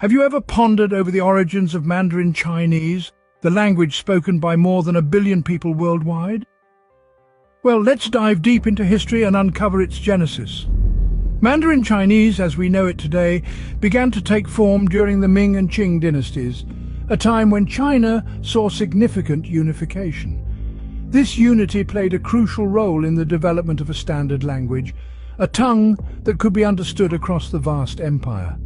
Have you ever pondered over the origins of Mandarin Chinese, the language spoken by more than 1 billion people worldwide? Well, let's dive deep into history and uncover its genesis. Mandarin Chinese, as we know it today, began to take form during the Ming and Qing dynasties, a time when China saw significant unification. This unity played a crucial role in the development of a standard language, a tongue that could be understood across the vast empire.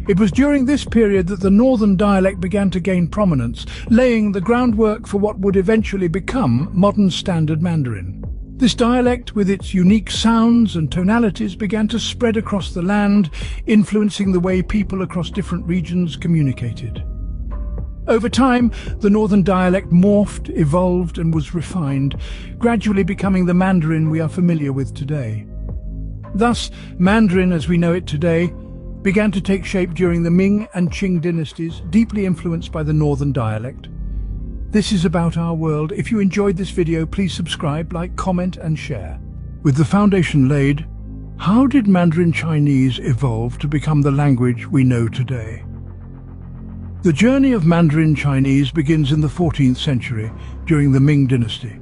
It was during this period that the northern dialect began to gain prominence, laying the groundwork for what would eventually become modern Standard Mandarin. This dialect, with its unique sounds and tonalities, began to spread across the land, influencing the way people across different regions communicated. Over time, the northern dialect morphed, evolved, and was refined, gradually becoming the Mandarin we are familiar with today. Thus, Mandarin, as we know it today, began to take shape during the Ming and Qing dynasties, deeply influenced by the northern dialect. This is About Our World. If you enjoyed this video, please subscribe, like, comment, and share. With the foundation laid, how did Mandarin Chinese evolve to become the language we know today? The journey of Mandarin Chinese begins in the 14th century, during the Ming dynasty.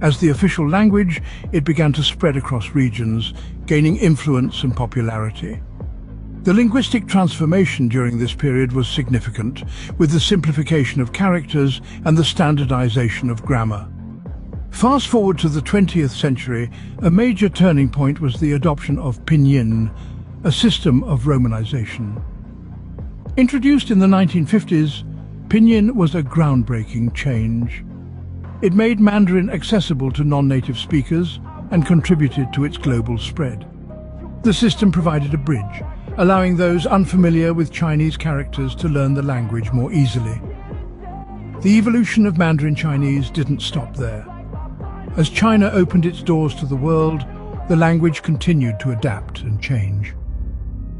As the official language, it began to spread across regions, gaining influence and popularity. The linguistic transformation during this period was significant, with the simplification of characters and the standardization of grammar. Fast forward to the 20th century, a major turning point was the adoption of pinyin, a system of romanization. Introduced in the 1950s, pinyin was a groundbreaking change. It made Mandarin accessible to non-native speakers and contributed to its global spread. The system provided a bridge, allowing those unfamiliar with Chinese characters to learn the language more easily. The evolution of Mandarin Chinese didn't stop there. As China opened its doors to the world, the language continued to adapt and change.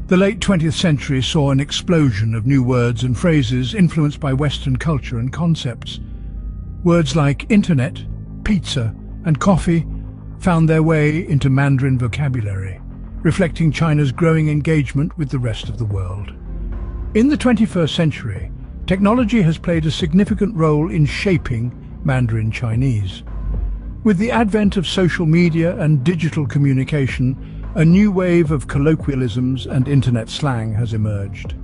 The late 20th century saw an explosion of new words and phrases influenced by Western culture and concepts. Words like internet, pizza, and coffee found their way into Mandarin vocabulary, reflecting China's growing engagement with the rest of the world. In the 21st century, technology has played a significant role in shaping Mandarin Chinese. With the advent of social media and digital communication, a new wave of colloquialisms and internet slang has emerged.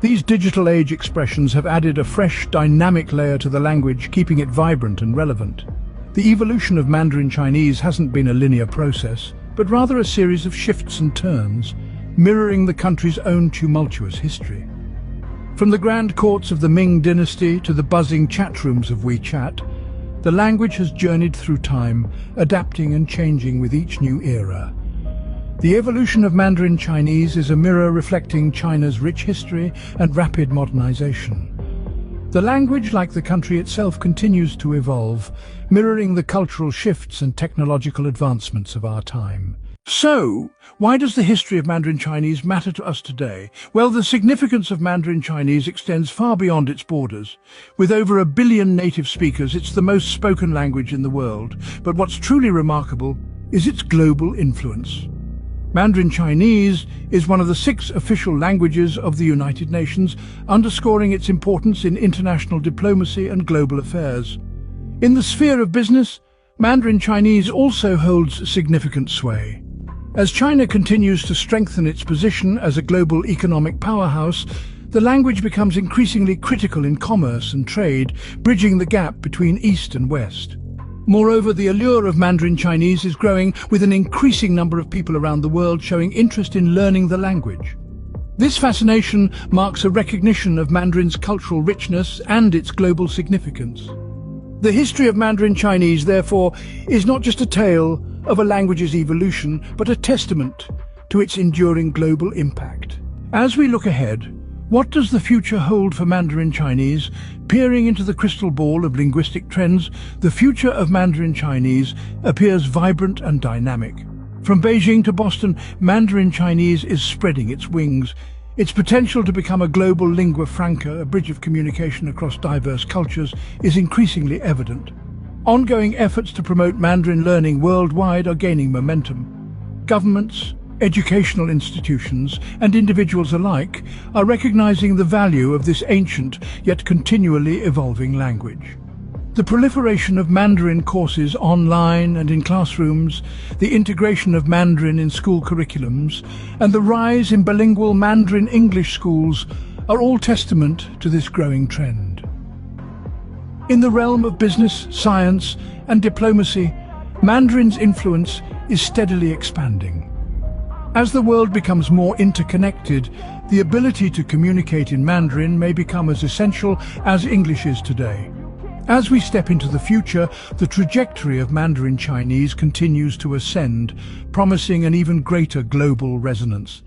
These digital age expressions have added a fresh, dynamic layer to the language, keeping it vibrant and relevant. The evolution of Mandarin Chinese hasn't been a linear process, but rather a series of shifts and turns, mirroring the country's own tumultuous history. From the grand courts of the Ming dynasty to the buzzing chat rooms of WeChat, the language has journeyed through time, adapting and changing with each new era. The evolution of Mandarin Chinese is a mirror reflecting China's rich history and rapid modernization. The language, like the country itself, continues to evolve, mirroring the cultural shifts and technological advancements of our time. So, why does the history of Mandarin Chinese matter to us today? Well, the significance of Mandarin Chinese extends far beyond its borders. With over 1 billion native speakers, it's the most spoken language in the world. But what's truly remarkable is its global influence. Mandarin Chinese is one of the 6 official languages of the United Nations, underscoring its importance in international diplomacy and global affairs. In the sphere of business, Mandarin Chinese also holds significant sway. As China continues to strengthen its position as a global economic powerhouse, the language becomes increasingly critical in commerce and trade, bridging the gap between East and West. Moreover, the allure of Mandarin Chinese is growing, with an increasing number of people around the world showing interest in learning the language. This fascination marks a recognition of Mandarin's cultural richness and its global significance. The history of Mandarin Chinese, therefore, is not just a tale of a language's evolution, but a testament to its enduring global impact. As we look ahead, what does the future hold for Mandarin Chinese? Peering into the crystal ball of linguistic trends, the future of Mandarin Chinese appears vibrant and dynamic. From Beijing to Boston, Mandarin Chinese is spreading its wings. Its potential to become a global lingua franca, a bridge of communication across diverse cultures, is increasingly evident. Ongoing efforts to promote Mandarin learning worldwide are gaining momentum. Governments, Educational institutions and individuals alike are recognizing the value of this ancient yet continually evolving language. The proliferation of Mandarin courses online and in classrooms, the integration of Mandarin in school curriculums, and the rise in bilingual Mandarin-English schools are all testament to this growing trend. In the realm of business, science, and diplomacy, Mandarin's influence is steadily expanding. As the world becomes more interconnected, the ability to communicate in Mandarin may become as essential as English is today. As we step into the future, the trajectory of Mandarin Chinese continues to ascend, promising an even greater global resonance.